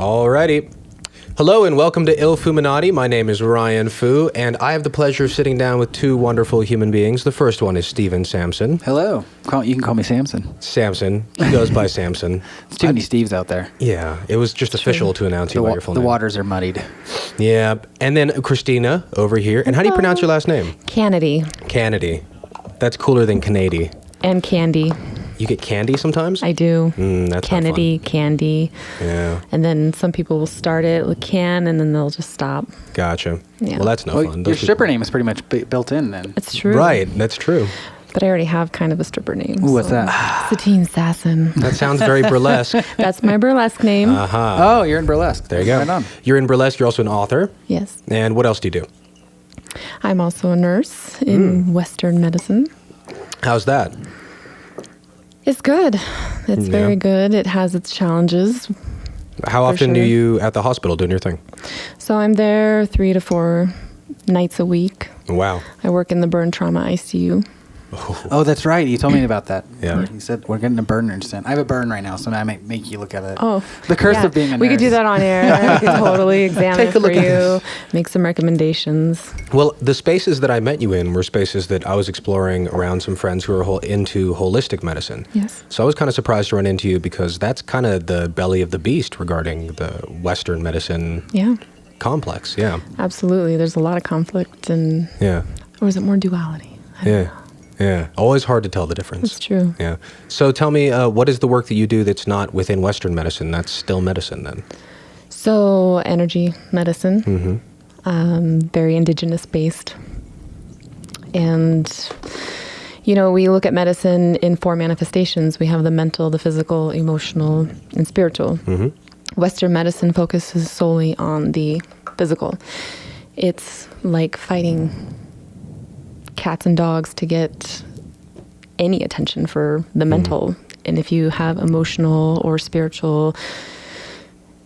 Alrighty. Hello and welcome to Illfoominati. My name is Ryan Fu, and I have the pleasure of sitting down with two wonderful human beings. The first one is Steven Sampson. Hello. You can call me Sampson. Sampson. He goes by Sampson. There's too many Steves out there. Yeah, it was just official to announce you by your full name. The waters are muddied. Yeah, and then Kristina over here. And how do you pronounce your last name? Canady. Canady. That's cooler than Canady. And candy. You get candy sometimes? I do. That's Canady, not fun. candy. Yeah. And then some people will start it with can, and then they'll just stop. Gotcha. Yeah. Well, that's no fun. Your stripper name is pretty much built in then. It's true. Right, that's true. But I already have kind of a stripper name. Ooh, what's that? Satine Sasson. That sounds very burlesque. That's my burlesque name. Oh, you're in burlesque. There you go. Right on. You're in burlesque. You're also an author. Yes. And what else do you do? I'm also a nurse in Western medicine. How's that? It's good. It's Yeah. very good. It has its challenges. How often do sure. you at the hospital doing your thing? So I'm there 3 to 4 nights a week. Wow. I work in the burn trauma ICU. Oh, that's right. You told me about that. Yeah. You said we're getting a burn instant. I have a burn right now, so I might make you look at it. Oh, The curse yeah. of being a nurse. We could do that on air. I could totally examine Take it a look for at you, this. make some recommendations. Well, the spaces that I met you in were spaces that I was exploring around some friends who are into holistic medicine. Yes. So I was kind of surprised to run into you because that's kind of the belly of the beast regarding the Western medicine Yeah, complex. Yeah. absolutely. There's a lot of conflict and, Yeah. or is it more duality? I don't Yeah. know. Yeah. Always hard to tell the difference. That's true. Yeah. So tell me, what is the work that you do that's not within Western medicine? That's still medicine then? So energy medicine, very indigenous based. And, you know, we look at medicine in 4 manifestations. We have the mental, the physical, emotional, and spiritual. Western medicine focuses solely on the physical. It's like fighting cats and dogs to get any attention for the mental. And if you have emotional or spiritual,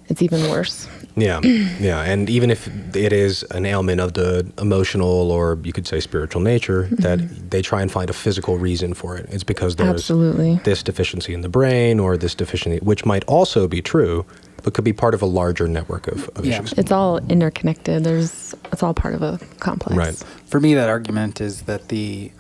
it's even worse. Yeah, yeah. And even if it is an ailment of the emotional or you could say spiritual nature, that they try and find a physical reason for it. It's because there's Absolutely. this deficiency in the brain or this deficiency, which might also be true, but could be part of a larger network of Yeah. issues. It's all interconnected. It's all part of a complex. Right. For me, that argument is that the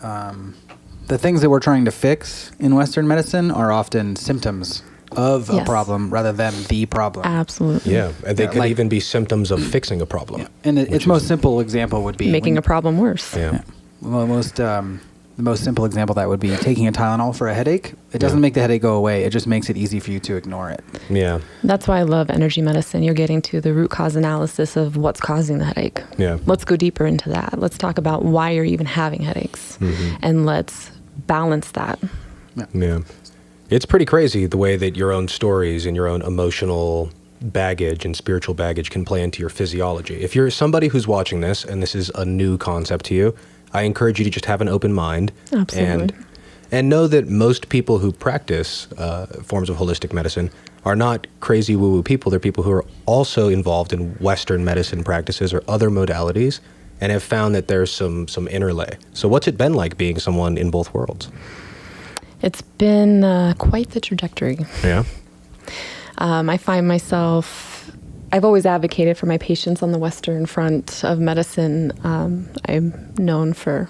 things that we're trying to fix in Western medicine are often symptoms of a Yes. problem rather than the problem. Absolutely. Yeah, and they Yeah, could like- even be symptoms of fixing a problem. Yeah. And its most simple example would be Making a problem worse. Yeah. Well, the most simple example of that would be taking a Tylenol for a headache. It doesn't make the headache go away. It just makes it easy for you to ignore it. Yeah. That's why I love energy medicine. You're getting to the root cause analysis of what's causing the headache. Yeah. Let's go deeper into that. Let's talk about why you're even having headaches. And let's balance that. Yeah. It's pretty crazy the way that your own stories and your own emotional baggage and spiritual baggage can play into your physiology. If you're somebody who's watching this and this is a new concept to you, I encourage you to just have an open mind. Absolutely. And know that most people who practice forms of holistic medicine are not crazy woo-woo people. They're people who are also involved in Western medicine practices or other modalities and have found that there's some interlay. So what's it been like being someone in both worlds? It's been quite the trajectory. Yeah. I find myself, I've always advocated for my patients on the Western front of medicine. I'm known for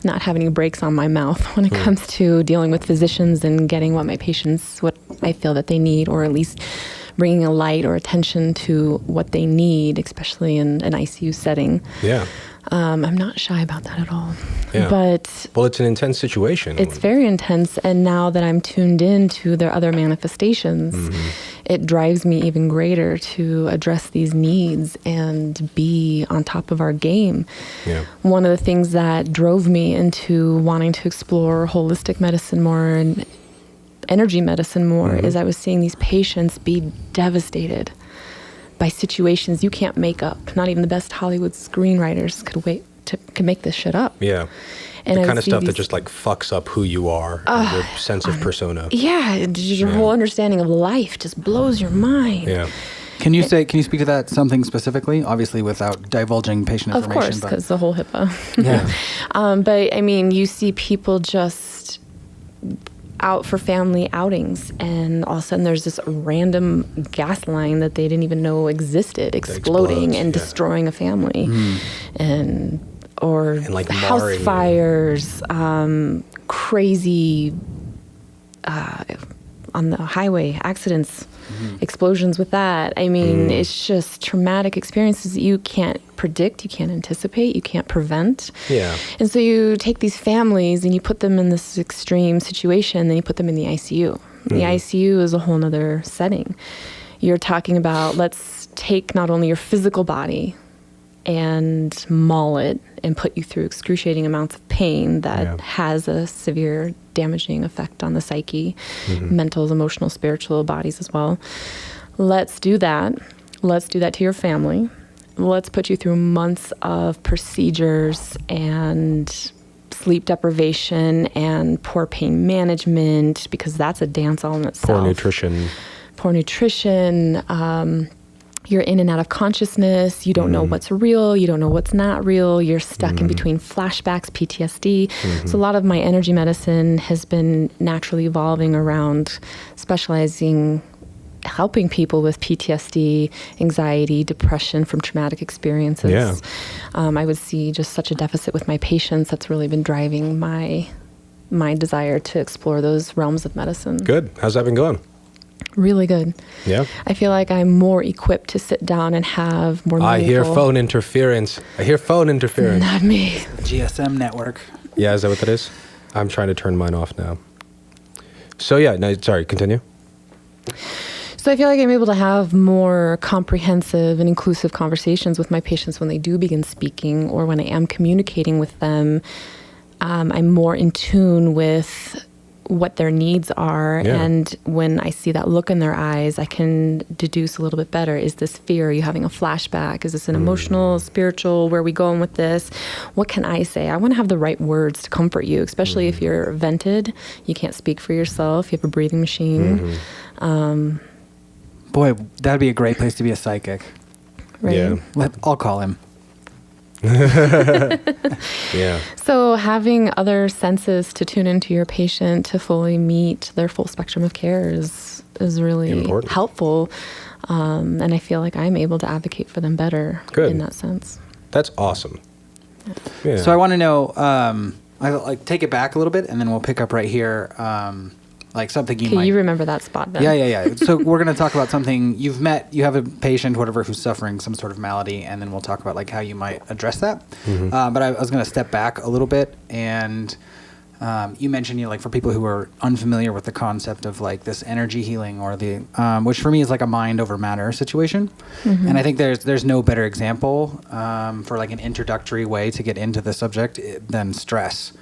not having any breaks on my mouth when it comes to dealing with physicians and getting what I feel that they need, or at least bringing a light or attention to what they need, especially in an ICU setting. Yeah. I'm not shy about that at all. Yeah. But Well, it's an intense situation. it's very intense, and now that I'm tuned in to their other manifestations, it drives me even greater to address these needs and be on top of our game. Yeah. One of the things that drove me into wanting to explore holistic medicine more and energy medicine more is I was seeing these patients be devastated by situations you can't make up. Not even the best Hollywood screenwriters could make this shit up. Yeah. And the I kind of see stuff that these- just like fucks up who you are, and your sense of persona. Yeah, your whole understanding of life just blows your mind. Yeah. Can you speak to that something specifically? Obviously, without divulging patient Of information. course, because the whole HIPAA. Yeah. But I mean, you see people just, out for family outings, and all of a sudden there's this random gas line that they didn't even know existed, exploding and destroying a family, and like house fires, crazy on the highway accidents, explosions with that. I mean, it's just traumatic experiences that you can't predict, you can't anticipate, you can't prevent. Yeah. And so you take these families and you put them in this extreme situation, then you put them in the ICU. The ICU is a whole nother setting. You're talking about, let's take not only your physical body and maul it and put you through excruciating amounts of pain that has a severe damaging effect on the psyche, mental, emotional, spiritual bodies as well. Let's do that. Let's do that to your family. Let's put you through months of procedures and sleep deprivation and poor pain management, because that's a dance all in itself. Poor nutrition. You're in and out of consciousness. You don't know what's real. You don't know what's not real. You're stuck in between flashbacks, PTSD. So a lot of my energy medicine has been naturally evolving around specializing, helping people with PTSD, anxiety, depression from traumatic experiences. Yeah. I would see just such a deficit with my patients. That's really been driving my desire to explore those realms of medicine. Good. How's that been going? Really good. Yeah. I feel like I'm more equipped to sit down and have more meaningful... I hear phone interference. Not me. GSM network. Yeah, is that what that is? I'm trying to turn mine off now. So yeah, no, sorry, continue. So I feel like I'm able to have more comprehensive and inclusive conversations with my patients when they do begin speaking, or when I am communicating with them. I'm more in tune with what their needs are. Yeah. And when I see that look in their eyes, I can deduce a little bit better. Is this fear? Are you having a flashback? Is this an emotional, spiritual? Where are we going with this? What can I say? I want to have the right words to comfort you, especially if you're vented. You can't speak for yourself. You have a breathing machine. Boy, that'd be a great place to be a psychic. Right? Yeah. I'll call him. Yeah. So having other senses to tune into your patient to fully meet their full spectrum of care is really important. helpful. And I feel like I'm able to advocate for them better in that sense. That's awesome. Yeah. So I want to know, I take it back a little bit, and then we'll pick up right here. Like something you might... you remember that spot then? Yeah. So we're going to talk about something you have a patient, whatever, who's suffering some sort of malady, and then we'll talk about like how you might address that. But I was going to step back a little bit, and you mentioned, like for people who are unfamiliar with the concept of like this energy healing, or the which for me is like a mind over matter situation. And I think there's no better example for like an introductory way to get into the subject than stress.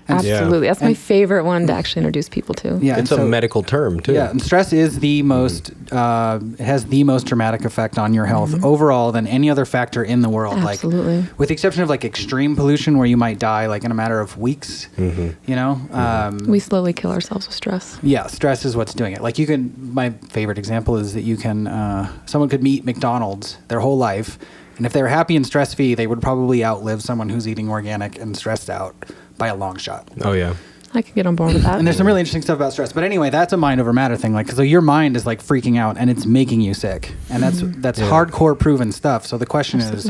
Absolutely. That's my favorite one to actually introduce people to. Yeah, it's a medical term too. Yeah, and stress is the most has the most dramatic effect on your health overall than any other factor in the world. Absolutely. Like, with the exception of like extreme pollution, where you might die like in a matter of weeks. You know, we slowly kill ourselves with stress. Yeah, stress is what's doing it. Like you can. My favorite example is that you can. Someone could meet McDonald's their whole life, and if they were happy and stress-free, they would probably outlive someone who's eating organic and stressed out by a long shot. Oh yeah. I could get on board with that. And there's some really interesting stuff about stress. But anyway, that's a mind over matter thing. Like, so your mind is like freaking out and it's making you sick. And that's hardcore proven stuff. So the question is,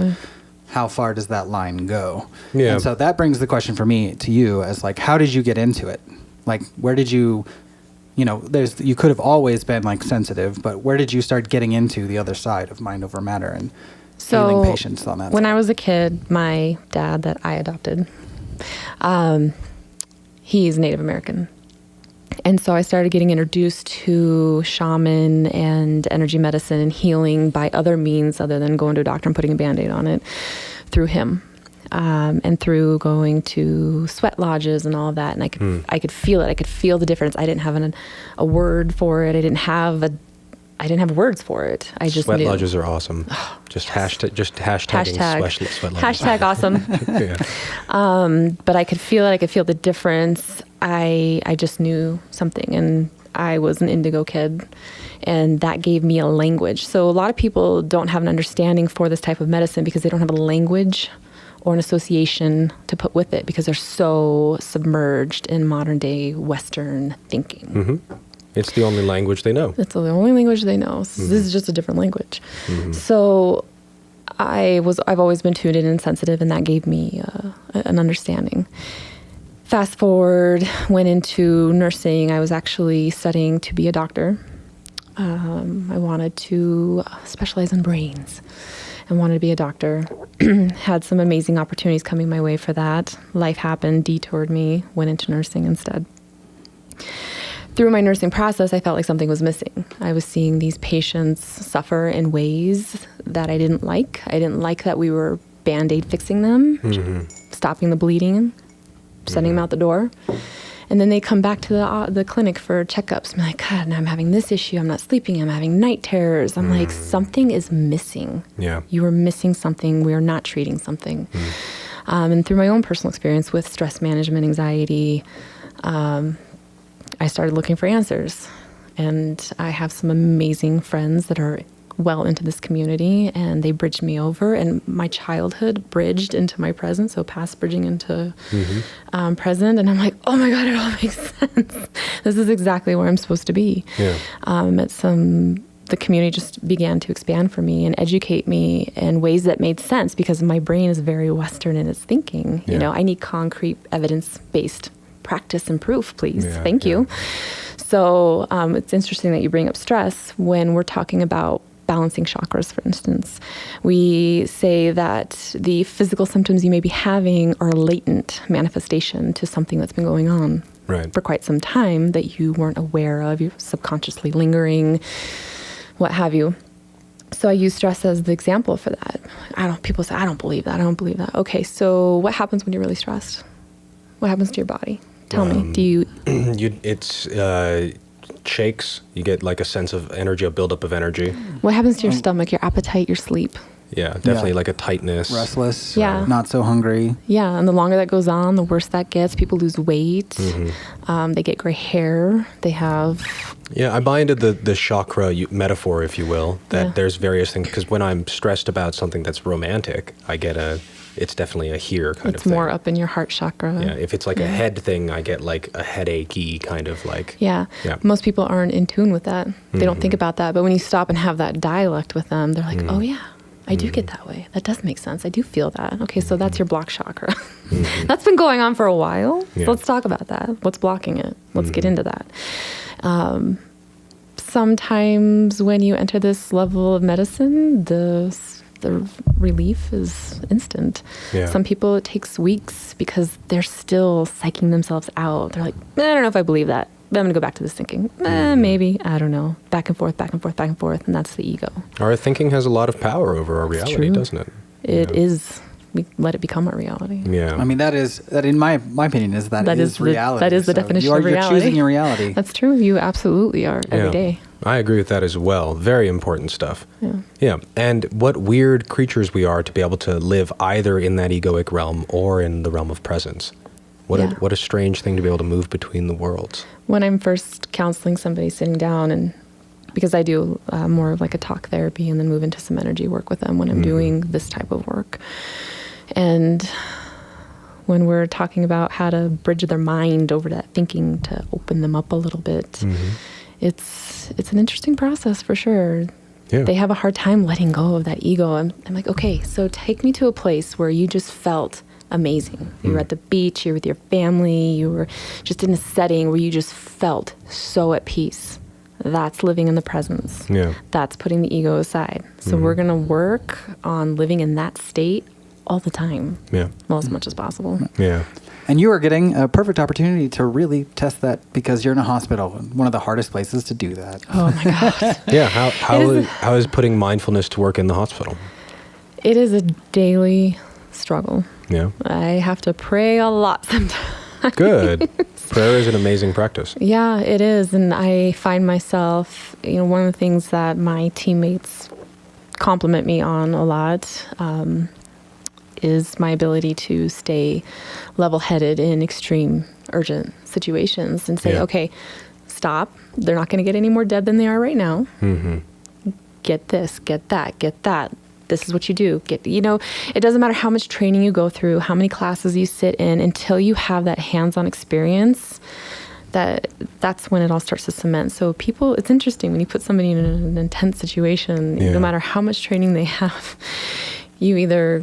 how far does that line go? Yeah. And so that brings the question for me to you as like, how did you get into it? Like, where did you, you could have always been like sensitive, but where did you start getting into the other side of mind over matter and healing patients on that? When I was a kid, my dad that I adopted, he's Native American. And so I started getting introduced to shaman and energy medicine and healing by other means other than going to a doctor and putting a Band-Aid on it through him. And through going to sweat lodges and all of that. And I could feel it. I could feel the difference. I didn't have a word for it. I didn't have words for it. I just sweat knew. lodges are awesome. Hashtagging sweat lodges. Hashtag awesome. But I could feel it. I could feel the difference. I just knew something, and I was an indigo kid, and that gave me a language. So a lot of people don't have an understanding for this type of medicine because they don't have a language or an association to put with it because they're so submerged in modern day Western thinking. Mm-hmm. It's the only language they know. It's the only language they know. This is just a different language. So I've always been tuned in and sensitive, and that gave me an understanding. Fast forward, went into nursing. I was actually studying to be a doctor. I wanted to specialize in brains and wanted to be a doctor. Had some amazing opportunities coming my way for that. Life happened, detoured me, went into nursing instead. Through my nursing process, I felt like something was missing. I was seeing these patients suffer in ways that I didn't like. I didn't like that we were Band-Aid fixing them, stopping the bleeding, sending them out the door. And then they come back to the clinic for checkups. I'm like, God, now I'm having this issue. I'm not sleeping. I'm having night terrors. I'm like, something is missing. Yeah. You are missing something. We are not treating something. And through my own personal experience with stress management, anxiety, I started looking for answers. And I have some amazing friends that are well into this community, and they bridged me over, and my childhood bridged into my present, so past bridging into present, and I'm like, oh my God, it all makes sense. This is exactly where I'm supposed to be. Yeah. The community just began to expand for me and educate me in ways that made sense because my brain is very Western in its thinking. Yeah. You know, I need concrete, evidence-based practice and proof, please. Yeah, Thank you. So it's interesting that you bring up stress when we're talking about balancing chakras, for instance. We say that the physical symptoms you may be having are a latent manifestation to something that's been going on for quite some time that you weren't aware of. You're subconsciously lingering, what have you. So I use stress as the example for that. People say, I don't believe that. I don't believe that. Okay, so what happens when you're really stressed? What happens to your body? Tell me. Do you? It's shakes. You get like a sense of energy, a buildup of energy. What happens to your stomach, your appetite, your sleep? Yeah, definitely like a tightness. Restless. Yeah. Not so hungry. Yeah, and the longer that goes on, the worse that gets. People lose weight. They get gray hair. They have... Yeah, I buy into the chakra metaphor, if you will, that there's various things. Because when I'm stressed about something that's romantic, I get it's definitely a here kind of thing. It's more up in your heart chakra. Yeah, if it's like a head thing, I get like a headachy kind of like... Yeah. Most people aren't in tune with that. They don't think about that. But when you stop and have that dialect with them, they're like, oh yeah, I do get that way. That does make sense. I do feel that. Okay, so that's your block chakra. That's been going on for a while. Yeah. So let's talk about that. What's blocking it? Let's get into that. Sometimes when you enter this level of medicine, the relief is instant. Yeah. Some people, it takes weeks because they're still psyching themselves out. They're like, I don't know if I believe that. But I'm going to go back to this thinking. Maybe. I don't know. Back and forth, back and forth, back and forth. And that's the ego. Our thinking has a lot of power over our reality, doesn't it? It is. We let it become our reality. Yeah. I mean, that in my opinion is reality. That is the definition of reality. You're choosing your reality. That's true. You absolutely are every day. I agree with that as well. Very important stuff. Yeah. And what weird creatures we are to be able to live either in that egoic realm or in the realm of presence. What a strange thing to be able to move between the worlds. When I'm first counseling somebody, sitting down, and because I do more of like a talk therapy and then move into some energy work with them when I'm doing this type of work. And when we're talking about how to bridge their mind over that thinking to open them up a little bit, it's an interesting process for sure. Yeah. They have a hard time letting go of that ego. I'm like, okay, so take me to a place where you just felt amazing. You were at the beach, you were with your family, you were just in a setting where you just felt so at peace. That's living in the presence. Yeah. That's putting the ego aside. So we're going to work on living in that state all the time. Yeah. Well, as much as possible. Yeah. And you are getting a perfect opportunity to really test that because you're in a hospital, one of the hardest places to do that. Oh my God. Yeah. How is putting mindfulness to work in the hospital? It is a daily struggle. Yeah. I have to pray a lot sometimes. Good. Prayer is an amazing practice. Yeah, it is. And I find myself, one of the things that my teammates compliment me on a lot is my ability to stay level-headed in extreme, urgent situations and say, okay, stop. They're not going to get any more dead than they are right now. Get this, get that, get that. this is what you do. It doesn't matter how much training you go through, how many classes you sit in, until you have that hands-on experience, that's when it all starts to cement. So it's interesting when you put somebody in an intense situation, no matter how much training they have, you either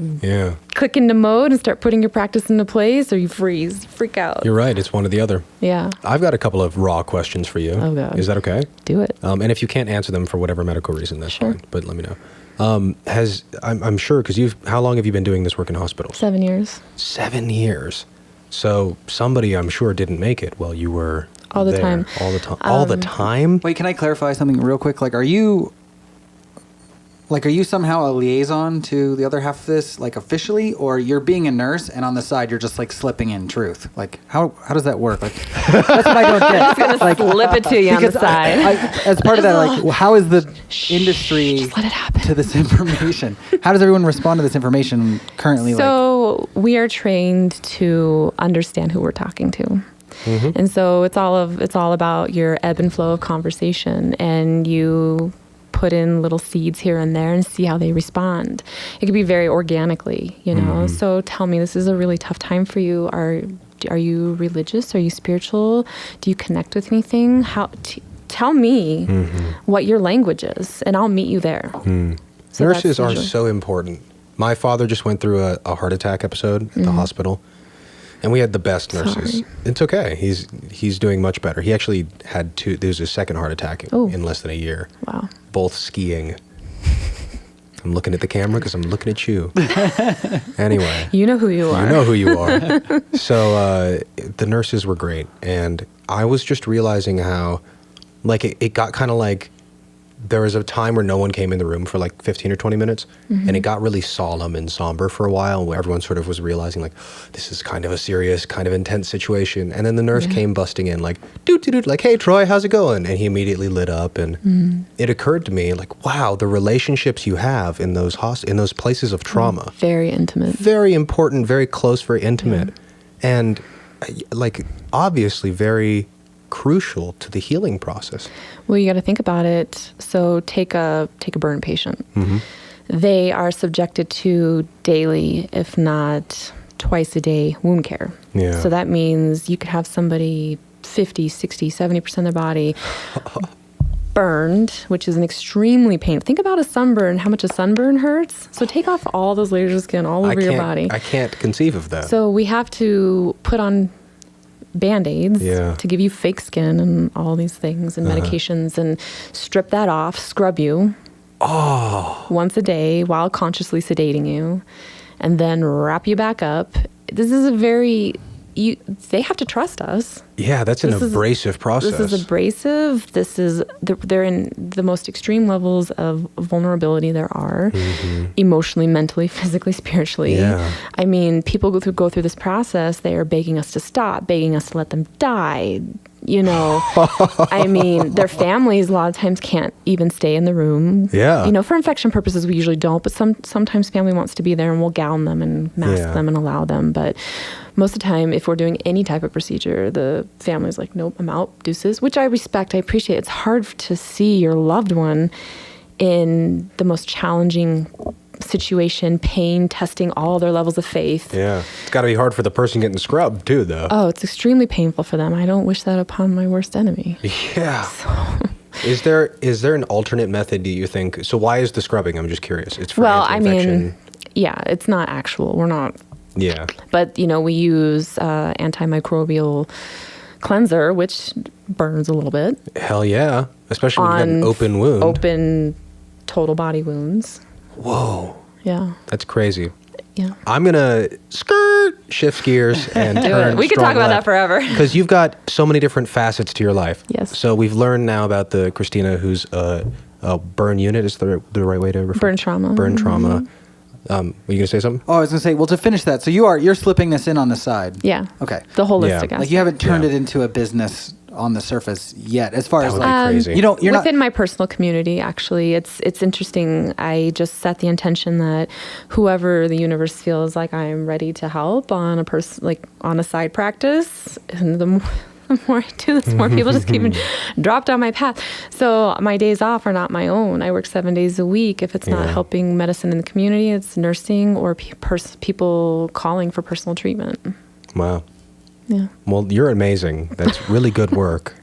click into mode and start putting your practice into place, or you freak out. You're right. It's one or the other. Yeah. I've got a couple of raw questions for you. Oh, God. Is that okay? Do it. And if you can't answer them for whatever medical reason, that's Sure. fine. But let me know. I'm sure, because how long have you been doing this work in hospitals? 7 years. 7 years. So somebody, I'm sure, didn't make it while you were All the there. time. All the time. All the time? Wait, can I clarify something real quick? Like, are you somehow a liaison to the other half of this, like officially, or you're being a nurse and on the side you're just like slipping in truth? Like, how does that work? Like, that's what I don't get. Gonna slip it to you on the side. As part of that, like, how is the industry just let it happen. to this information? How does everyone respond to this information currently? So we are trained to understand who we're talking to. Mm-hmm. And so it's all about your ebb and flow of conversation, and you put in little seeds here and there and see how they respond. It could be very organically, So tell me, this is a really tough time for you. Are you religious? Are you spiritual? Do you connect with anything? Tell me what your language is, and I'll meet you there. So Nurses are usually so important. My father just went through a heart attack episode at the hospital, and we had the best nurses. Sorry. It's okay. He's doing much better. He actually had there was his second heart attack in less than a year. Wow. Both skiing. I'm looking at the camera because I'm looking at you. Anyway. You know who you are. You know who you are. So the nurses were great. And I was just realizing how, like, it got kind of like, there was a time where no one came in the room for like 15 or 20 minutes, and it got really solemn and somber for a while, where everyone sort of was realizing, like, this is kind of a serious, kind of intense situation. And then the nurse came busting in, like, doot, like, hey, Troy, how's it going? And he immediately lit up. And it occurred to me, like, wow, the relationships you have in those places of trauma. Very intimate. Very important, very close, very intimate. And, like, obviously very crucial to the healing process. Well, you got to think about it. So take a burn patient. They are subjected to daily, if not twice a day, wound care. Yeah. So that means you could have somebody 50, 60, 70% of their body burned, which is an extremely painful. Think about a sunburn, how much a sunburn hurts. So take off all those layers of skin all over your body. I can't conceive of that. So we have to put on Band-Aids to give you fake skin and all these things and medications, and strip that off, scrub you once a day while consciously sedating you, and then wrap you back up. This is they have to trust us. Yeah, that's an abrasive process. This is abrasive. They're in the most extreme levels of vulnerability there are, emotionally, mentally, physically, spiritually. Yeah. I mean, people go through this process. They are begging us to stop, begging us to let them die. I mean, their families a lot of times can't even stay in the room. Yeah. For infection purposes, we usually don't, but sometimes family wants to be there, and we'll gown them and mask them and allow them. But most of the time, if we're doing any type of procedure, the family's like, nope, I'm out, deuces, which I respect, I appreciate. It's hard to see your loved one in the most challenging situation, pain, testing all their levels of faith. Yeah. It's got to be hard for the person getting scrubbed, too, though. Oh, it's extremely painful for them. I don't wish that upon my worst enemy. Yeah. Is there an alternate method, do you think? So why is the scrubbing? I'm just curious. It's for anti-infection. It's not actual. We're not. Yeah. But, we use antimicrobial cleanser, which burns a little bit. Hell yeah. Especially when you got an open wound. Open total body wounds. Whoa. Yeah. That's crazy. Yeah. I'm going to shift gears and turn We could talk about that forever. Because you've got so many different facets to your life. Yes. So we've learned now about the Kristina who's a burn unit is the right way to refer. Burn trauma. Burn trauma. Were you going to say something? Oh, I was going to say, well, to finish that, so you're slipping this in on the side. Yeah. Okay. The holistic Yeah. aspect. Like, you haven't turned it into a business on the surface yet, as far as would be like crazy. you're within not my personal community. Actually, it's interesting. I just set the intention that whoever the universe feels like I'm ready to help on a on a side practice, and the more I do this, the more people just keep drop down my path. So my days off are not my own. I work 7 days a week. If it's not helping medicine in the community, it's nursing or people calling for personal treatment. Wow. Yeah. Well, you're amazing. That's really good work.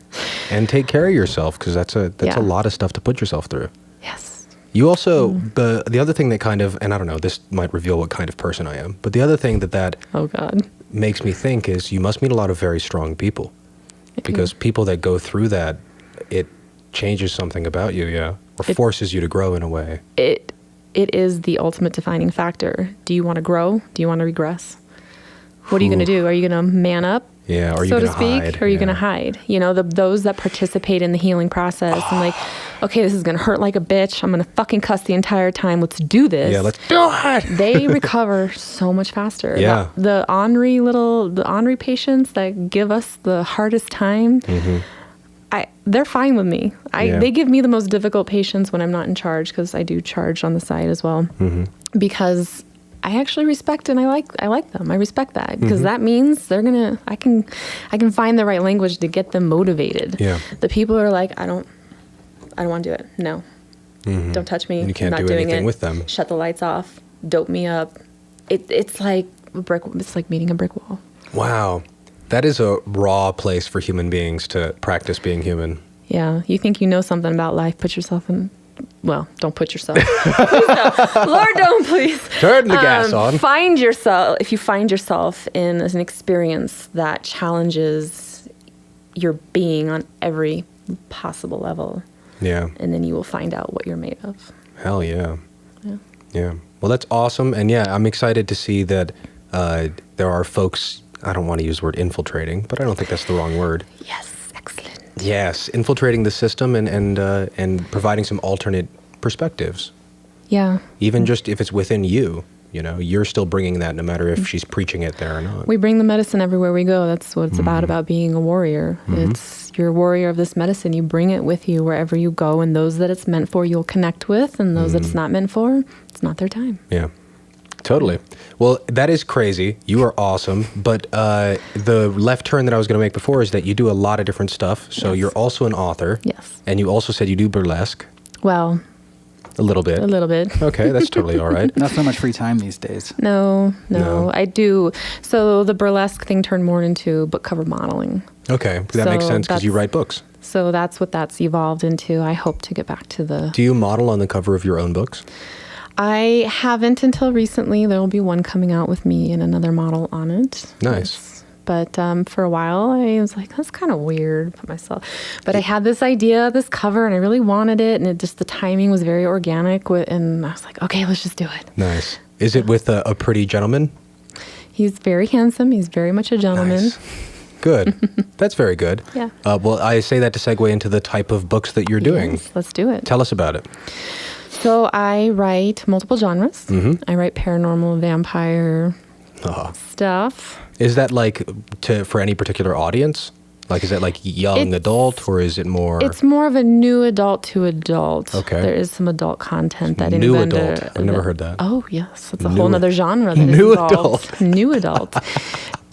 And take care of yourself, because that's a lot of stuff to put yourself through. Yes. You also, the other thing that kind of, and I don't know, this might reveal what kind of person I am, but the other thing that oh God, makes me think is you must meet a lot of very strong people. Because people that go through that, it changes something about you, or forces you to grow in a way. It is the ultimate defining factor. Do you want to grow? Do you want to regress? What are you going to do? Are you going to man up? Yeah, or are you so going to to speak, hide? or are you going to hide? You know, those that participate in the healing process and like, okay, this is going to hurt like a bitch. I'm going to fucking cuss the entire time. Let's do this. Yeah, let's do it. They recover so much faster. Yeah. The ornery patients that give us the hardest time, they're fine with me. They give me the most difficult patients when I'm not in charge, because I do charge on the side as well. Because I actually respect and I like them. I respect that, because that means I can find the right language to get them motivated. Yeah. The people who are like, I don't want to do it. No. Don't touch me. And you can't I'm not do doing anything it. with them. Shut the lights off. Dope me up. It's like it's like meeting a brick wall. Wow. That is a raw place for human beings to practice being human. Yeah. You think you know something about life, put yourself in. Well, don't put yourself. Please don't. Lord, don't, please. Turn the gas on. If you find yourself in an experience that challenges your being on every possible level. Yeah. And then you will find out what you're made of. Hell yeah. Yeah. Yeah. Well, that's awesome. And yeah, I'm excited to see that there are folks, I don't want to use the word infiltrating, but I don't think that's the wrong word. Yes. Excellent. Yes, infiltrating the system and providing some alternate perspectives. Yeah. Even just if it's within you, you're still bringing that no matter if she's preaching it there or not. We bring the medicine everywhere we go. That's what it's about being a warrior. You're a warrior of this medicine. You bring it with you wherever you go, and those that it's meant for, you'll connect with, and those that it's not meant for, it's not their time. Yeah. Totally. Well, that is crazy. You are awesome. But the left turn that I was going to make before is that you do a lot of different stuff. So you're also an author. Yes. And you also said you do burlesque. Well, a little bit. Okay, that's totally all right. Not so much free time these days. No. I do. So the burlesque thing turned more into book cover modeling. Okay, that makes sense because you write books. So that's what that's evolved into. I hope to get back to the... Do you model on the cover of your own books? I haven't until recently. There will be one coming out with me and another model on it. Nice. But for a while, I was like, that's kind of weird. But I had this idea, this cover, and I really wanted it. And the timing was very organic. And I was like, okay, let's just do it. Nice. Is it with a pretty gentleman? He's very handsome. He's very much a gentleman. Nice. Good. That's very good. Yeah. Well, I say that to segue into the type of books that you're doing. Yes, let's do it. Tell us about it. So I write multiple genres. I write paranormal, vampire stuff. Is that for any particular audience? Like, is it like young adult, or is it more? It's more of a new adult to adult. Okay. There is some adult content that new adult. I've never heard that. Oh yes, it's a whole other genre. That new is adult. New adult.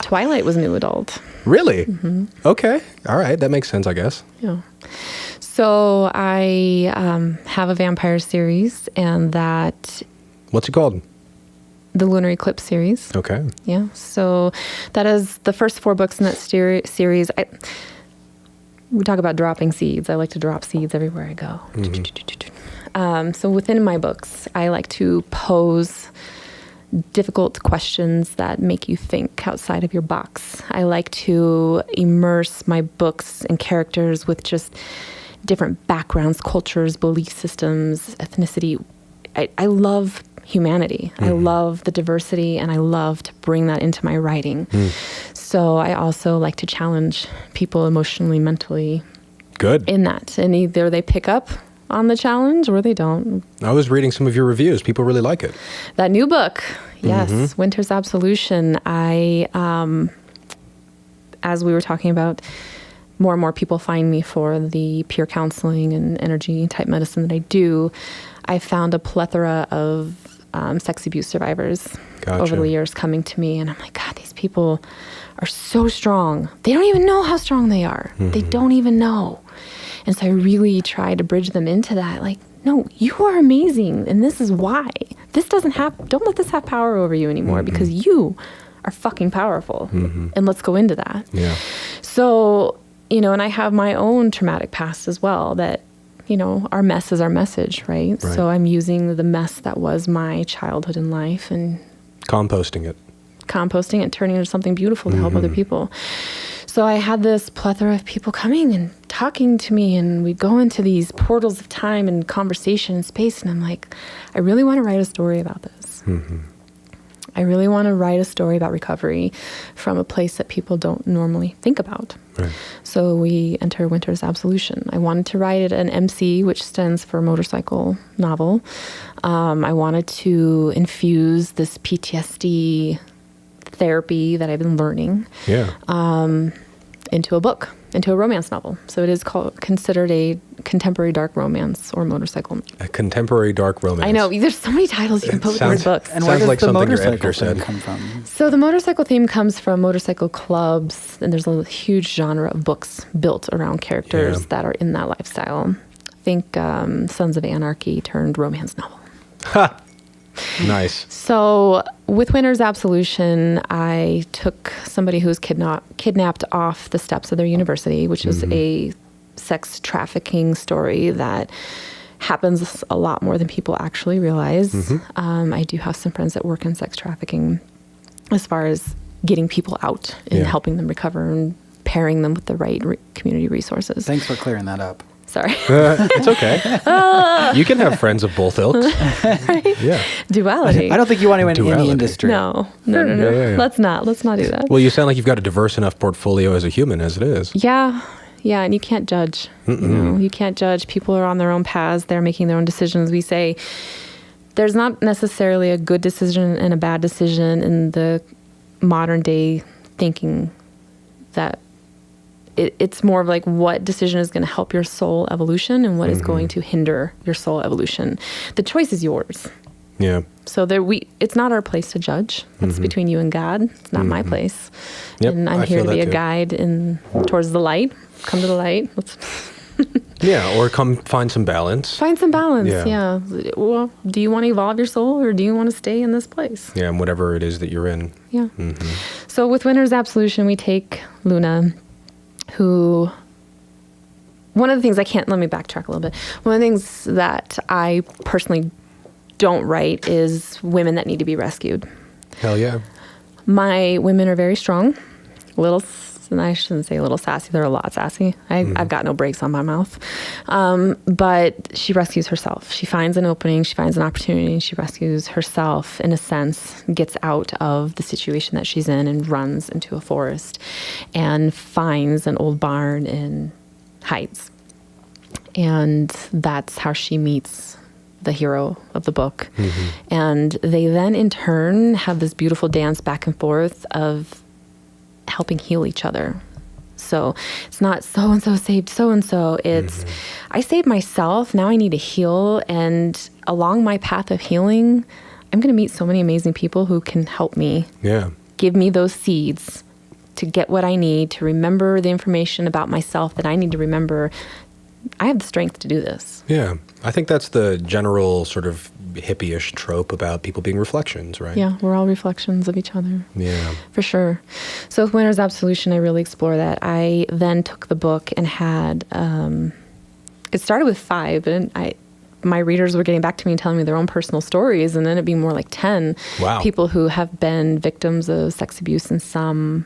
Twilight was new adult. Really? Okay. All right. That makes sense, I guess. Yeah. So I have a vampire series, and that... What's it called? The Lunar Eclipse series. Okay. Yeah. So that is the first 4 books in that series. We talk about dropping seeds. I like to drop seeds everywhere I go. So within my books, I like to pose difficult questions that make you think outside of your box. I like to immerse my books and characters with just different backgrounds, cultures, belief systems, ethnicity. I love humanity. I love the diversity, and I love to bring that into my writing. So I also like to challenge people emotionally, mentally. Good. In that. And either they pick up on the challenge or they don't. I was reading some of your reviews. People really like it. That new book, yes, Winter's Absolution. As we were talking about, more and more people find me for the peer counseling and energy type medicine that I do. I found a plethora of sex abuse survivors Gotcha. over the years coming to me. And I'm like, God, these people are so strong. They don't even know how strong they are. They don't even know. And so I really try to bridge them into that. Like, no, you are amazing. And this is why. Don't let this have power over you anymore because you are fucking powerful. And let's go into that. Yeah. So, and I have my own traumatic past as well that, our mess is our message, right? So I'm using the mess that was my childhood and life and Composting it, turning it into something beautiful to help other people. So I had this plethora of people coming and talking to me, and we'd go into these portals of time and conversation and space, and I'm like, I really want to write a story about this. I really want to write a story about recovery from a place that people don't normally think about. Right. So we enter Winter's Absolution. I wanted to write it an MC, which stands for motorcycle novel. I wanted to infuse this PTSD therapy that I've been learning into a book, into a romance novel. So it is considered a contemporary dark romance or motorcycle. A contemporary dark romance. I know. There's so many titles you can put with books. And where Sounds does like the something your motorcycle editor said. thing come from? So the motorcycle theme comes from motorcycle clubs, and there's a huge genre of books built around characters that are in that lifestyle. Think Sons of Anarchy turned romance novel. Ha! Nice. So with Winter's Absolution, I took somebody who was kidnapped off the steps of their university, which is a sex trafficking story that happens a lot more than people actually realize. I do have some friends that work in sex trafficking as far as getting people out and helping them recover and pairing them with the right community resources. Thanks for clearing that up. Sorry. It's okay. You can have friends of both ilks. Right? Yeah. I Duality. don't think you want anyone in Duality. the industry. No. Yeah. Let's not do that. Well, you sound like you've got a diverse enough portfolio as a human as it is. Yeah, and you can't judge. You can't judge. People are on their own paths. They're making their own decisions. We say there's not necessarily a good decision and a bad decision in the modern day thinking that it's more of like what decision is going to help your soul evolution and what is going to hinder your soul evolution. The choice is yours. Yeah. So it's not our place to judge. It's between you and God. It's not my place. Yep, And I'm I here feel to be that a too. guide towards the light. Come to the light. Let's Yeah, or come find some balance. find some balance. Yeah. Yeah. Well, do you want to evolve your soul or do you want to stay in this place? Yeah, and whatever it is that you're in. Yeah. So with Winter's Absolution, we take Luna, who... One of the things let me backtrack a little bit. One of the things that I personally don't write is women that need to be rescued. Hell yeah. My women are very strong, and I shouldn't say a little sassy, they're a lot sassy. I've got no brakes on my mouth. But she rescues herself. She finds an opening, she finds an opportunity, and she rescues herself, in a sense, gets out of the situation that she's in and runs into a forest and finds an old barn and hides. And that's how she meets the hero of the book. And they then in turn have this beautiful dance back and forth of helping heal each other. So it's not so-and-so saved so-and-so. It's I saved myself, now I need to heal. And along my path of healing, I'm going to meet so many amazing people who can help me. Yeah. Give me those seeds to get what I need, to remember the information about myself that I need to remember. I have the strength to do this. Yeah. I think that's the general sort of hippie-ish trope about people being reflections, right? Yeah, we're all reflections of each other. Yeah. For sure. So with Winter's Absolution, I really explore that. I then took the book and had, it started with 5, and my readers were getting back to me and telling me their own personal stories, and then it'd be more like 10 Wow. people who have been victims of sex abuse in some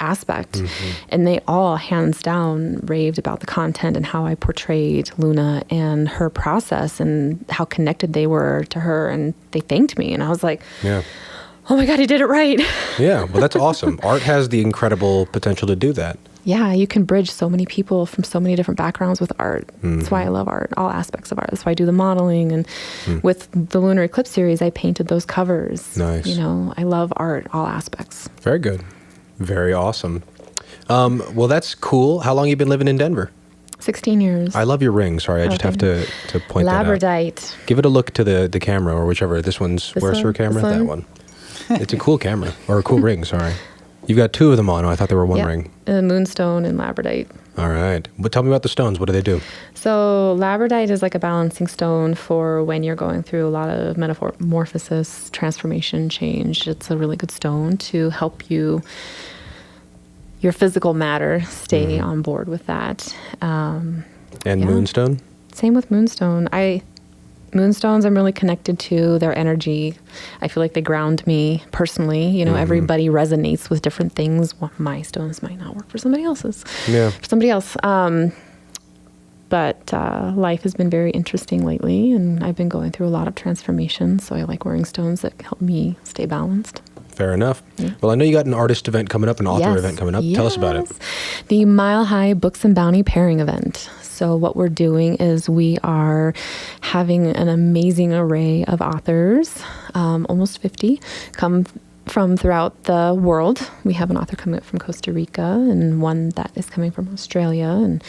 aspect. And they all, hands down, raved about the content and how I portrayed Luna and her process and how connected they were to her. And they thanked me. And I was like, Yeah. oh my God, he did it right. Yeah. Well, that's awesome. Art has the incredible potential to do that. Yeah, you can bridge so many people from so many different backgrounds with art. That's why I love art, all aspects of art. That's why I do the modeling. And with the Lunar Eclipse series, I painted those covers. Nice. You know, I love art, all aspects. Very good. Very awesome. Well, that's cool. How long you been living in Denver? 16 years. I love your ring. Sorry, I just have to point that out. Labradorite. Give it a look to the camera or whichever. This one's, This where's one? her camera? This That one. It's a cool camera. Or a cool ring, sorry. You've got two of them on. Oh, I thought there were one Yep. ring. Moonstone and labradorite. All right. But tell me about the stones. What do they do? So labradorite is like a balancing stone for when you're going through a lot of metamorphosis, transformation, change. It's a really good stone to help you, your physical matter, stay on board with that. And Yeah. moonstone? Same with moonstone. Moonstones, I'm really connected to their energy. I feel like they ground me personally. You know, everybody resonates with different things. Well, my stones might not work for somebody else's. Yeah. For somebody else. But life has been very interesting lately, and I've been going through a lot of transformation. So I like wearing stones that help me stay balanced. Fair enough. Well, I know you got an artist event coming up, an author event coming up. Tell us about it. Yes. The Mile High Books and Bounty pairing event. So what we're doing is we are having an amazing array of authors, almost 50, come from throughout the world. We have an author coming up from Costa Rica and one that is coming from Australia and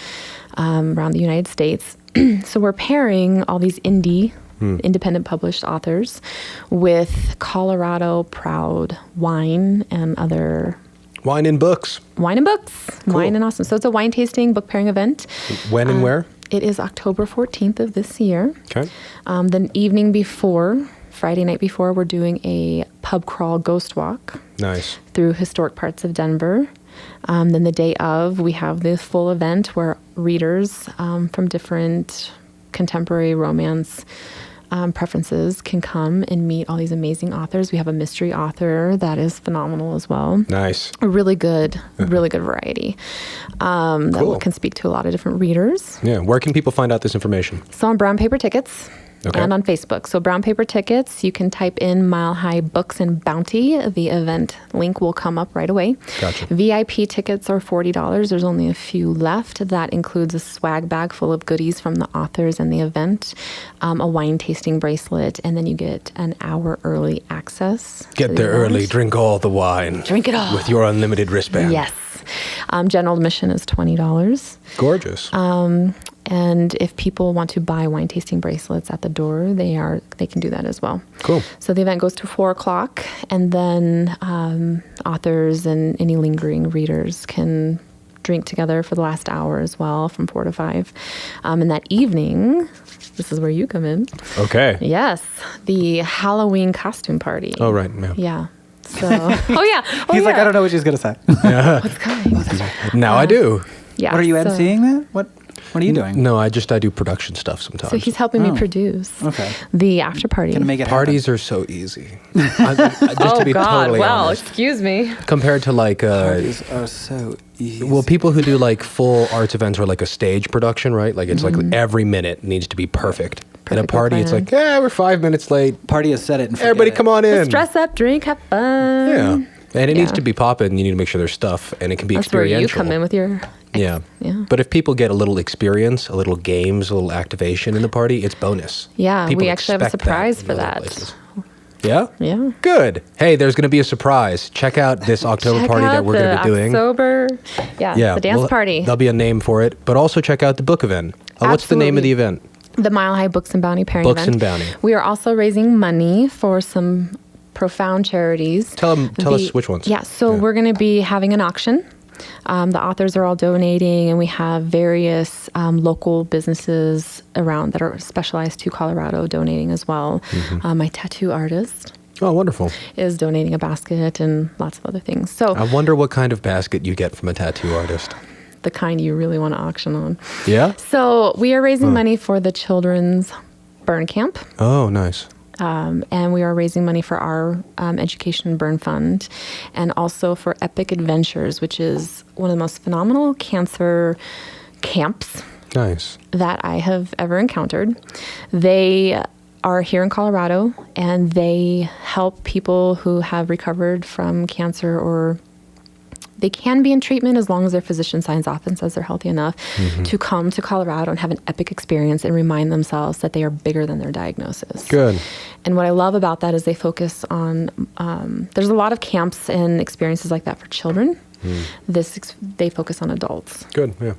around the United States. So we're pairing all these independent published authors with Colorado proud wine and other Wine and books. wine and books. Cool. Wine and awesome. So it's a wine tasting book pairing event. When and where? It is October 14th of this year. Okay. The evening before, Friday night before, we're doing a pub crawl ghost walk Nice. through historic parts of Denver. Then the day of, we have this full event where readers from different contemporary romance preferences can come and meet all these amazing authors. We have a mystery author that is phenomenal as well. Nice. A really good variety Cool. that can speak to a lot of different readers. Yeah. Where can people find out this information? So on Brown Paper Tickets Okay. and on Facebook. So Brown Paper Tickets, you can type in Mile High Books and Bounty. The event link will come up right away. Gotcha. VIP tickets are $40. There's only a few left. That includes a swag bag full of goodies from the authors and the event, a wine tasting bracelet, and then you get an hour early access. to Get the there event. early, drink all the wine. Drink it all. With your unlimited wristband. Yes. General admission is $20. Gorgeous. And if people want to buy wine tasting bracelets at the door, they can do that as well. Cool. So the event goes to 4:00, and then authors and any lingering readers can drink together for the last hour as well, from 4 to 5. And that evening, this is where you come in. Okay. Yes, the Halloween costume party. Oh, right. Yeah. Yeah. So, oh yeah. Oh, He's like, yeah. I don't know what she's gonna say. What's coming? Now I do. Yeah. What are you so- emceeing that? What are you doing? No, I do production stuff sometimes. So he's helping me Oh. produce Okay. the after party. Gonna make it Parties are so easy. Just to be totally honest. excuse me. Compared to like, Parties are so easy. well, people who do like full arts events or like a stage production, right? Like it's like every minute needs to be perfect. At a Perfectly party, it's planned. like, we're 5 minutes late. Party has said it and forget Everybody it. come on in. Dress up, drink, have fun. Yeah. And it needs Yeah. to be popping. You need to make sure there's stuff and it can be That's where experiential. you come in with your. Yeah. Yeah. But if people get a little experience, a little games, a little activation in the party, it's bonus. Yeah, People we actually have a expect surprise in for other that. places. Yeah? Yeah. Good. Hey, there's going to be a surprise. Check out this October Check party that out we're going to the be doing. October. Yeah. The dance well, party. There'll be a name for it, but also check out the book event. What's the name of the event? The Mile High Books and Bounty pairing Books event. and Bounty. We are also raising money for some profound charities. Tell us which ones. Yeah, so we're going to be having an auction. The authors are all donating, and we have various local businesses around that are specialized to Colorado donating as well. My tattoo artist Oh, wonderful. is donating a basket and lots of other things. So I wonder what kind of basket you get from a tattoo artist. the kind you really want to auction on. Yeah? So we are raising money for the children's burn camp. Oh, nice. And we are raising money for our education burn fund, and also for Epic Adventures, which is one of the most phenomenal cancer camps Nice. that I have ever encountered. They are here in Colorado, and they help people who have recovered from cancer, or they can be in treatment as long as their physician signs off and says they're healthy enough to come to Colorado and have an epic experience and remind themselves that they are bigger than their diagnosis. Good. And what I love about that is they focus on, there's a lot of camps and experiences like that for children. They focus on adults. Good. Yeah.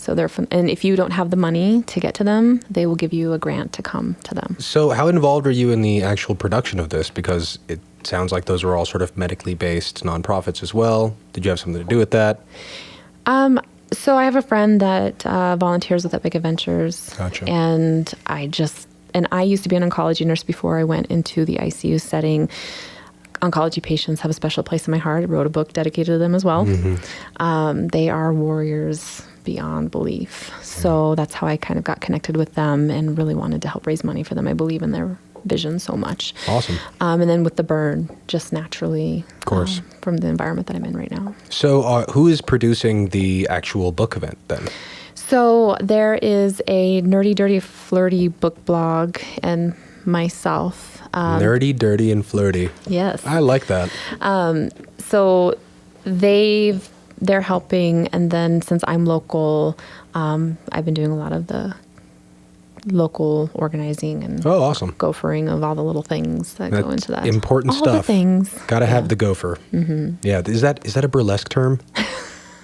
So they're and if you don't have the money to get to them, they will give you a grant to come to them. So how involved are you in the actual production of this? Because it sounds like those are all sort of medically based nonprofits as well. Did you have something to do with that? So I have a friend that volunteers with Epic Adventures. Gotcha. And I used to be an oncology nurse before I went into the ICU setting. Oncology patients have a special place in my heart. I wrote a book dedicated to them as well. They are warriors beyond belief. So that's how I kind of got connected with them and really wanted to help raise money for them. I believe in their vision so much. Awesome. And then with the burn, just naturally, of course, from the environment that I'm in right now. So who is producing the actual book event then? So there is a Nerdy, Dirty, Flirty book blog and myself. Nerdy, Dirty, and Flirty. Yes. I like that. So they're helping, and then since I'm local, I've been doing a lot of the local organizing and awesome. gophering of all the little things that go into that. Important all stuff. The things. Got to have the gopher. Yeah. Is that a burlesque term?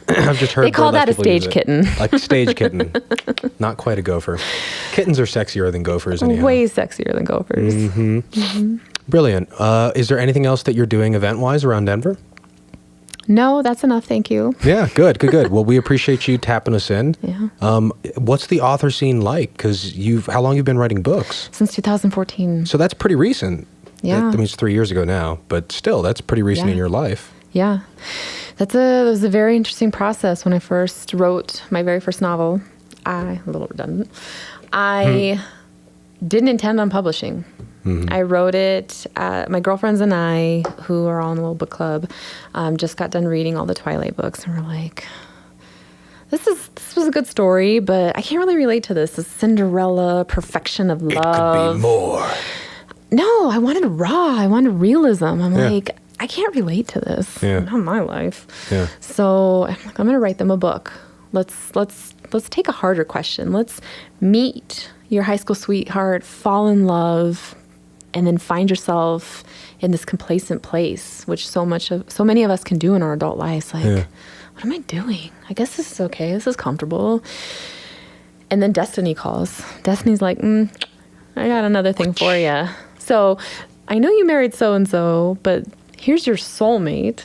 I've just heard they call that a people use stage it. kitten. Like stage kitten. Not quite a gopher. Kittens are sexier than gophers anyhow. Way sexier than gophers. Brilliant. Is there anything else that you're doing event-wise around Denver? No, that's enough. Thank you. Yeah, good. Well, we appreciate you tapping us in. Yeah. What's the author scene like? Because how long you've been writing books? Since 2014. So that's pretty recent. Yeah. I mean, it's 3 years ago now, but still, that's pretty recent in your life. Yeah. It was a very interesting process. When I first wrote my very first novel, a little redundant, I didn't intend on publishing. I wrote it, my girlfriends and I, who are all in a little book club, just got done reading all the Twilight books, and we're like, this was a good story, but I can't really relate to this Cinderella perfection of love. It could be more. No, I wanted raw. I wanted realism. I'm like, I can't relate to this. Yeah. Not my life. Yeah. So I'm like, I'm going to write them a book. Let's take a harder question. Let's meet your high school sweetheart, fall in love, and then find yourself in this complacent place, which so many of us can do in our adult lives. Like, what am I doing? I guess this is okay. This is comfortable. And then destiny calls. Destiny's like, I got another thing for you. So I know you married so-and-so, but here's your soulmate.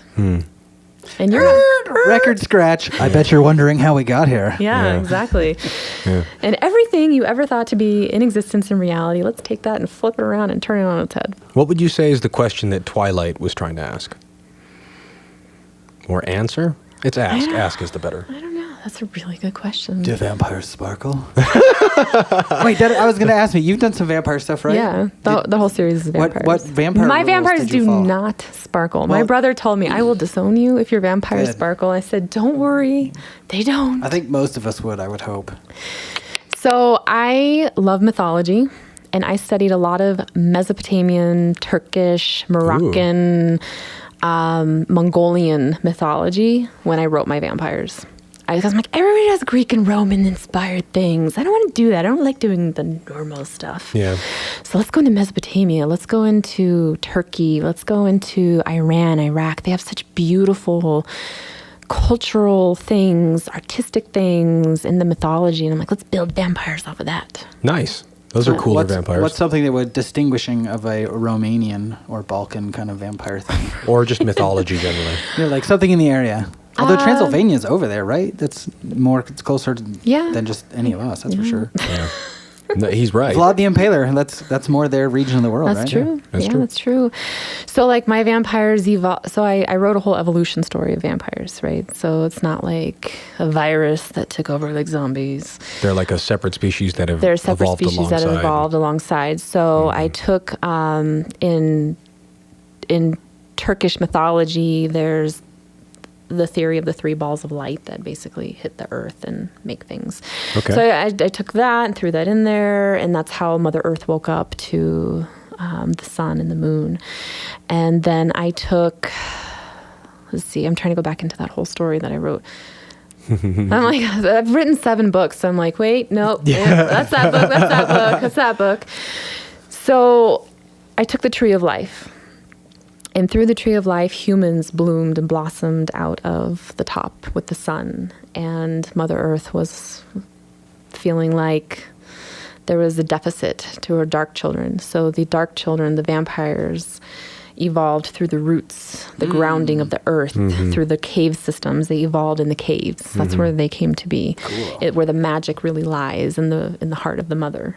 And you're record scratch. I bet you're wondering how we got here. Yeah, exactly. And everything you ever thought to be in existence in reality, let's take that and flip it around and turn it on its head. What would you say is the question that Twilight was trying to ask? Or answer? It's ask. Ask is the better. I don't know. That's a really good question. Do vampires sparkle? Wait, I was going to ask me. You've done some vampire stuff, right? Yeah, the whole series is vampires. What vampire My rules vampires did you do follow? not sparkle. My brother told me, I will disown you if your vampires Good. sparkle. I said, don't worry. They don't. I think most of us would, I would hope. So I love mythology, and I studied a lot of Mesopotamian, Turkish, Moroccan, Mongolian mythology when I wrote my vampires. I was like, everybody does Greek and Roman inspired things. I don't want to do that. I don't like doing the normal stuff. Yeah. So let's go into Mesopotamia. Let's go into Turkey. Let's go into Iran, Iraq. They have such beautiful cultural things, artistic things in the mythology. And I'm like, let's build vampires off of that. Nice. Those are cooler vampires. What's something that would distinguishing of a Romanian or Balkan kind of vampire thing? Or just mythology generally. Like something in the area. Although Transylvania's over there, right? It's closer than just any of us, that's for sure. Yeah. No, he's right. Vlad the Impaler, that's more their region of the world, That's right? true. That's true. That's true. So like my vampires evolve. So I wrote a whole evolution story of vampires, right? So it's not like a virus that took over like zombies. They're like a separate species that have They're separate evolved species alongside. that have evolved alongside. So I took in Turkish mythology, there's the theory of the 3 balls of light that basically hit the earth and make things. Okay. So I took that and threw that in there, and that's how Mother Earth woke up to the sun and the moon. And then I took, I'm trying to go back into that whole story that I wrote. I'm like, I've written 7 books. So I'm like, wait, nope, that's that book, that's that book, that's that book. So I took the tree of life. And through the tree of life, humans bloomed and blossomed out of the top with the sun. And Mother Earth was feeling like there was a deficit to her dark children. So the dark children, the vampires, evolved through the roots, the grounding of the earth, through the cave systems. They evolved in the caves. That's where they came to be. Cool. Where the magic really lies in the heart of the mother.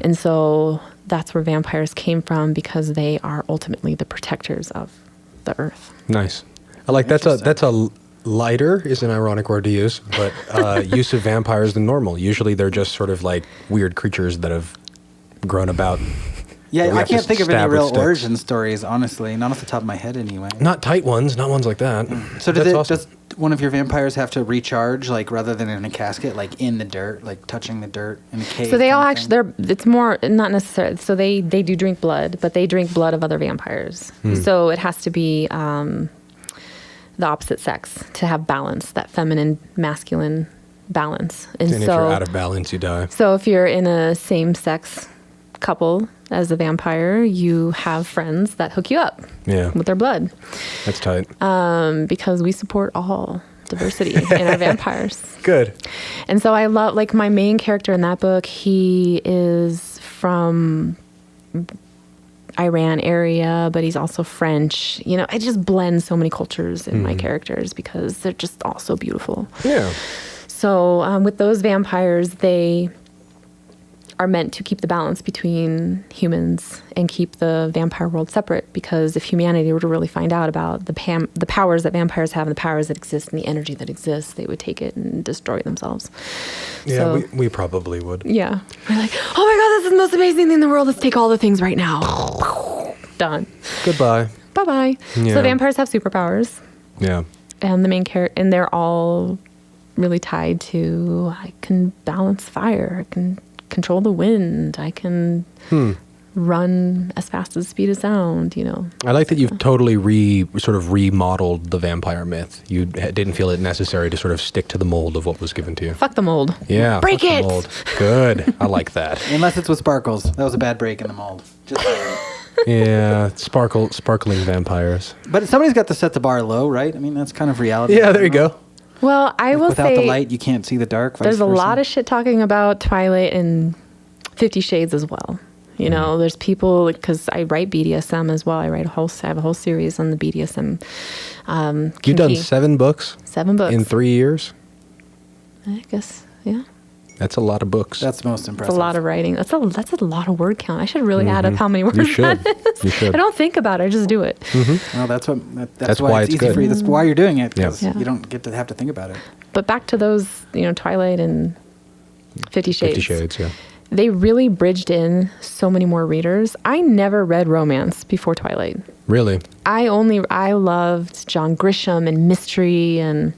And so that's where vampires came from, because they are ultimately the protectors of the earth. Nice. I like that's a lighter is an ironic word to use, but use of vampires than normal. Usually they're just sort of like weird creatures that have grown about. Yeah, I can't think of any real origin stories, honestly. Not off the top of my head, anyway. Not tight ones, not ones like that. So does one of your vampires have to recharge, like, rather than in a casket, like in the dirt, like touching the dirt in a cave? So they all actually, it's more, not necessarily, so they do drink blood, but they drink blood of other vampires. So it has to be the opposite sex to have balance, that feminine, masculine balance. And if you're out of balance, you die. So if you're in a same-sex couple as a vampire, you have friends that hook you up with their blood. That's tight. Because we support all diversity in our vampires. Good. And so I love, like, my main character in that book, he is from Iran area, but he's also French. You know, I just blend so many cultures in my characters because they're just all so beautiful. Yeah. So with those vampires, they are meant to keep the balance between humans and keep the vampire world separate, because if humanity were to really find out about the powers that vampires have and the powers that exist and the energy that exists, they would take it and destroy themselves. Yeah, so, we probably would. Yeah. We're like, oh my God, this is the most amazing thing in the world. Let's take all the things right now. Done. Goodbye. Bye-bye. Yeah. So vampires have superpowers. Yeah. And the main character, and they're all really tied to, I can balance fire, I can control the wind, I can run as fast as the speed of sound, you know. I like that you've totally sort of remodeled the vampire myth. You didn't feel it necessary to sort of stick to the mold of what was given to you. Fuck the mold. Yeah. Break it. The mold. Good. I like that. Unless it's with sparkles. That was a bad break in the mold. Just saying. Yeah, sparkling vampires. But somebody's got to set the bar low, right? I mean, that's kind of reality. Yeah, there you go. Well, I will without say, the light, you can't see the dark. There's a lot of shit talking about Twilight and 50 Shades as well. You know, there's people, because I write BDSM as well. I have a whole series on the BDSM. You've done 7 books? 7 books. In 3 years? I guess, yeah. That's a lot of books. That's most impressive. It's a lot of writing. That's a lot of word count. I should really add up how many words You should. that is. You should. I don't think about it. I just do it. Well, that's why it's easy good. for you. That's why you're doing it, because Yeah. you don't get to have to think about it. But back to those, you know, Twilight and 50 Shades. 50 Shades, yeah. They really bridged in so many more readers. I never read romance before Twilight. Really? I loved John Grisham and mystery and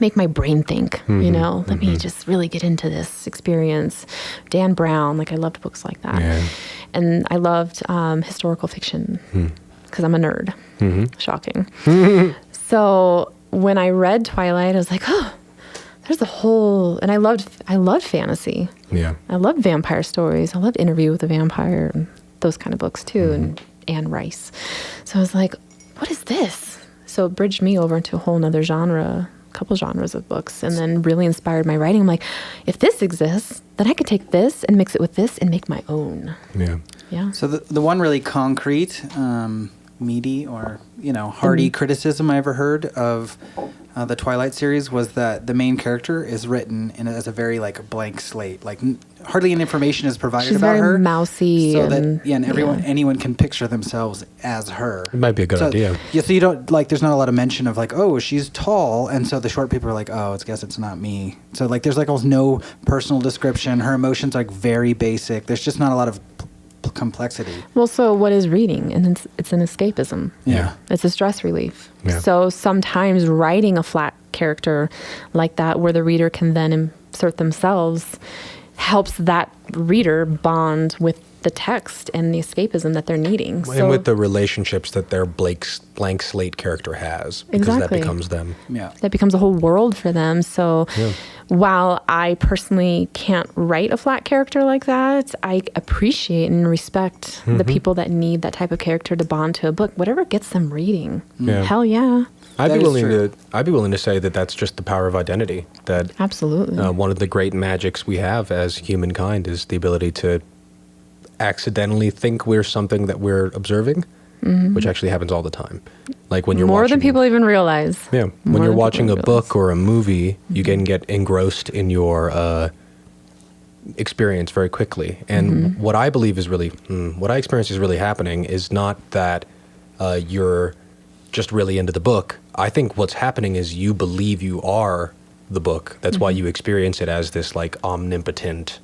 make my brain think, you know, let me just really get into this experience. Dan Brown, like, I loved books like that. Yeah. And I loved historical fiction because I'm a nerd. Shocking. So when I read Twilight, I was like, oh, there's a whole, and I loved fantasy. Yeah. I loved vampire stories. I loved Interview with the Vampire and those kind of books too, and Anne Rice. So I was like, what is this? So it bridged me over into a whole nother genre, couple genres of books, and then really inspired my writing. I'm like, if this exists, then I could take this and mix it with this and make my own. Yeah. Yeah. So the one really concrete, meaty, or, you know, hearty criticism I ever heard of the Twilight series was that the main character is written as a very, like, blank slate. Like, hardly any information is provided She's about very her. mousy. So and, that, anyone can picture themselves as her. It might be a good idea. Yeah, so you don't, like, there's not a lot of mention of, like, oh, she's tall, and so the short people are like, oh, I guess it's not me. So, like, there's, like, almost no personal description. Her emotions are, like, very basic. There's just not a lot of complexity. Well, so what is reading? And it's an escapism. Yeah. It's a stress relief. Yeah. So sometimes writing a flat character like that, where the reader can then insert themselves, helps that reader bond with the text and the escapism that they're needing. And with the relationships that their blank slate character has, because that Exactly. becomes them. Yeah. that becomes a whole world for them. So while I personally can't write a flat character like that, I appreciate and respect the people that need that type of character to bond to a book, whatever gets them reading. Yeah. Hell yeah. I'd That be is willing true. to say that that's just the power of identity. That Absolutely. one of the great magics we have as humankind is the ability to accidentally think we're something that we're observing, which actually happens all the time. Like when you're More watching, than people even realize. Yeah, More when you're than watching a people book or a movie, you can get engrossed in your experience very quickly. And what I believe is really, what I experience is really happening is not that you're just really into the book. I think what's happening is you believe you are the book. That's why you experience it as this like omnipotent,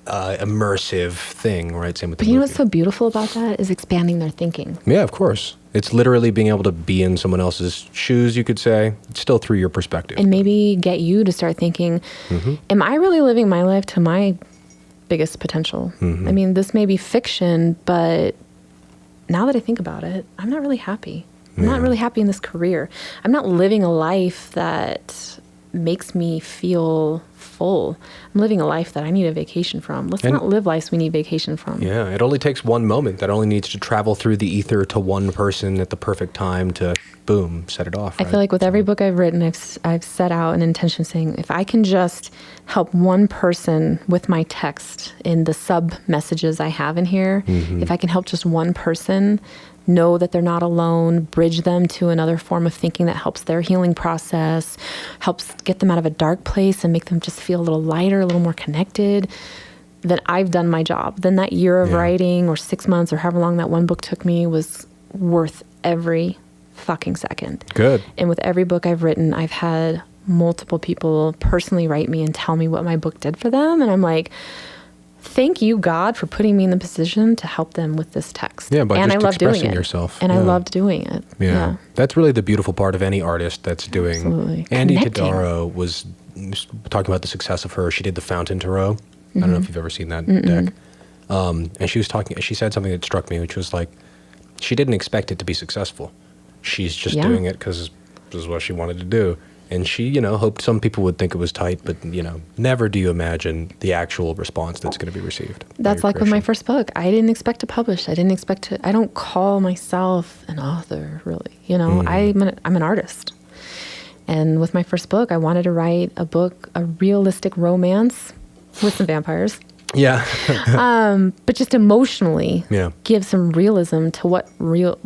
immersive thing, right? Same with But the you know movie. what's so beautiful about that is expanding their thinking. Yeah, of course. It's literally being able to be in someone else's shoes, you could say. It's still through your perspective. And maybe get you to start thinking, am I really living my life to my biggest potential? I mean, this may be fiction, but now that I think about it, I'm not really happy. I'm not really happy in this career. I'm not living a life that makes me feel full. I'm living a life that I need a vacation from. Let's not live lives we need vacation from. Yeah, it only takes one moment. That only needs to travel through the ether to one person at the perfect time to, boom, set it off. I feel like with every book I've written, I've set out an intention saying, if I can just help one person with my text in the sub messages I have in here, if I can help just one person know that they're not alone, bridge them to another form of thinking that helps their healing process, helps get them out of a dark place and make them just feel a little lighter, a little more connected, then I've done my job. Then that year of writing or 6 months or however long that one book took me was worth every fucking second. Good. And with every book I've written, I've had multiple people personally write me and tell me what my book did for them. And I'm like, thank you, God, for putting me in the position to help them with this text. Yeah, by and just I love doing expressing it. yourself. And I Yeah. loved doing it. Yeah. That's really the beautiful part of any artist that's doing. Absolutely. Andy Connecting. Tadaro was talking about the success of her. She did the Fountain Tarot. I don't know if you've ever seen that deck. And she said something that struck me, which was like, she didn't expect it to be successful. She's just Yeah. doing it because this is what she wanted to do. And she, hoped some people would think it was tight, but, never do you imagine the actual response that's going to be received. by That's your like with my creation. first book. I didn't expect to publish. I don't call myself an author, really. I'm an artist. And with my first book, I wanted to write a realistic romance with some vampires. Yeah. But just emotionally Yeah. give some realism to what real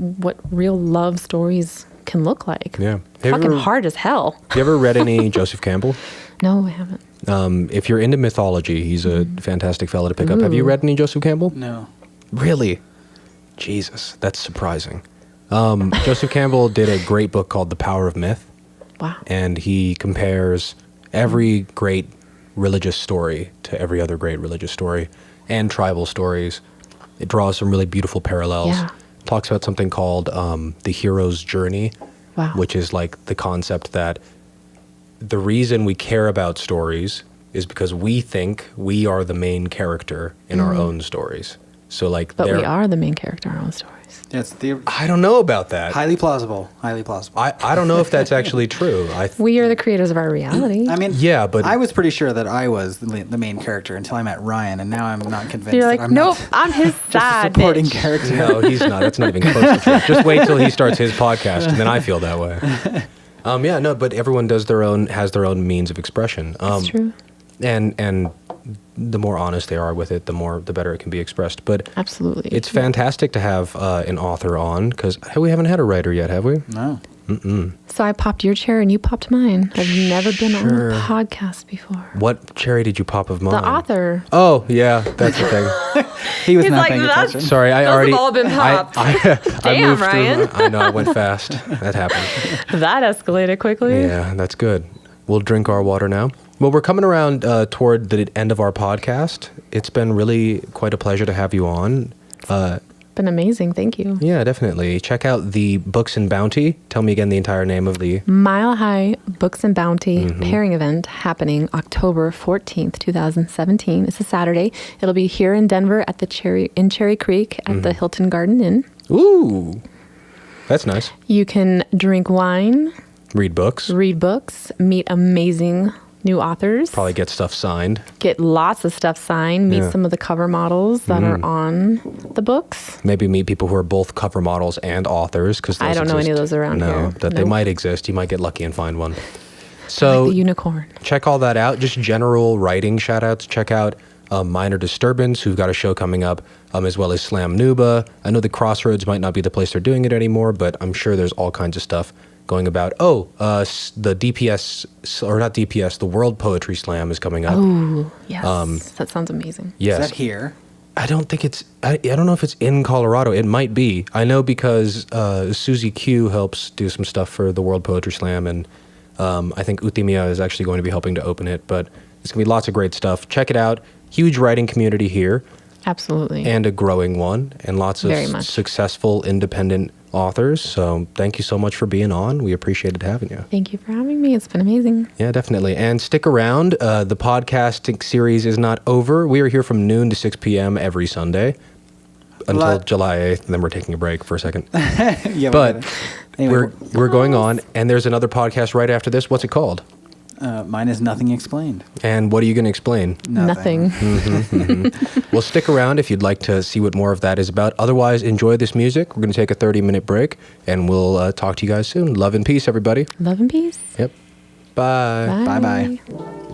love stories can look like. Yeah. Have you Fucking ever- hard as hell. You ever read any Joseph Campbell? No, I haven't. If you're into mythology, he's a fantastic fellow to pick up. Have you read any Joseph Campbell? No. Really? Jesus, that's surprising. Joseph Campbell did a great book called The Power of Myth, Wow. and he compares every great religious story to every other great religious story and tribal stories. It draws some really beautiful parallels. Yeah. Talks about something called the hero's journey, Wow. which is like the concept that the reason we care about stories is because we think we are the main character in our own stories. So like, But we are the main character in our own stories. That's I don't know about that. highly plausible. Highly plausible. I don't know if that's actually true. We are the creators of our reality. I mean, Yeah, but- I was pretty sure that I was the main character until I met Ryan, and now I'm not convinced. You're that like, I'm nope, not I'm his just a side supporting bitch. character. No, he's not. That's not even close to true. Just wait till he starts his podcast, and then I feel that way. Yeah, no, but everyone has their own means of expression. That's true. And the more honest they are with it, the better it can be expressed. But Absolutely. it's fantastic to have an author on, because we haven't had a writer yet, have we? No. So I popped your chair and you popped mine. I've never been on Sure. a podcast before. What cherry did you pop of mine? The author. Oh, yeah, that's the thing. He was He's not like, paying "That's- attention. Sorry, I Those already. have all been popped. I Damn, moved Ryan. through. I know I went fast. That happened. That escalated quickly. Yeah, that's good. We'll drink our water now. Well, we're coming around toward the end of our podcast. It's been really quite a pleasure to have you on. Been been amazing. Thank you. Yeah, definitely. Check out the Books and Bounty. Tell me again the entire name of the... Mile High Books and Bounty pairing event happening October 14th, 2017. It's a Saturday. It'll be here in Denver at the Cherry Creek at the Hilton Garden Inn. Ooh, that's nice. You can drink wine, Read books. meet amazing new authors, Probably get stuff signed. get lots of stuff signed, meet Yeah. some of the cover models that are on the books. Maybe meet people who are both cover models and authors. Because I don't know any of those around here. That they Nope. might exist. You might get lucky and find one. Like So the unicorn. check all that out. Just general writing shout outs. Check out Minor Disturbance, who've got a show coming up, as well as Slam Nuba. I know the Crossroads might not be the place they're doing it anymore, but I'm sure there's all kinds of stuff going about. The DPS, or not DPS, the World Poetry Slam is coming up. Ooh, yes. That sounds amazing. Yes. Is that here? I don't think it's, I don't know if it's in Colorado. It might be. I know because Susie Q helps do some stuff for the World Poetry Slam, and I think Utimia is actually going to be helping to open it, but it's going to be lots of great stuff. Check it out. Huge writing community here, Absolutely. and a growing one, and lots of Very much. successful independent authors. So thank you so much for being on. We appreciated having you. Thank you for having me. It's been amazing. Yeah, definitely. And stick around. The podcasting series is not over. We are here from noon to 6 p.m. every Sunday until Lot- July 8th, and then we're taking a break for a second. Yeah, But anyway, we're going on, and there's another podcast right after this. What's it called? mine is Nothing Explained. And what are you going to explain? Nothing. Well, stick around if you'd like to see what more of that is about. Otherwise, enjoy this music. We're going to take a 30-minute break, and we'll talk to you guys soon. Love and peace, everybody. Love and peace. Yep. Bye. Bye. Bye-bye.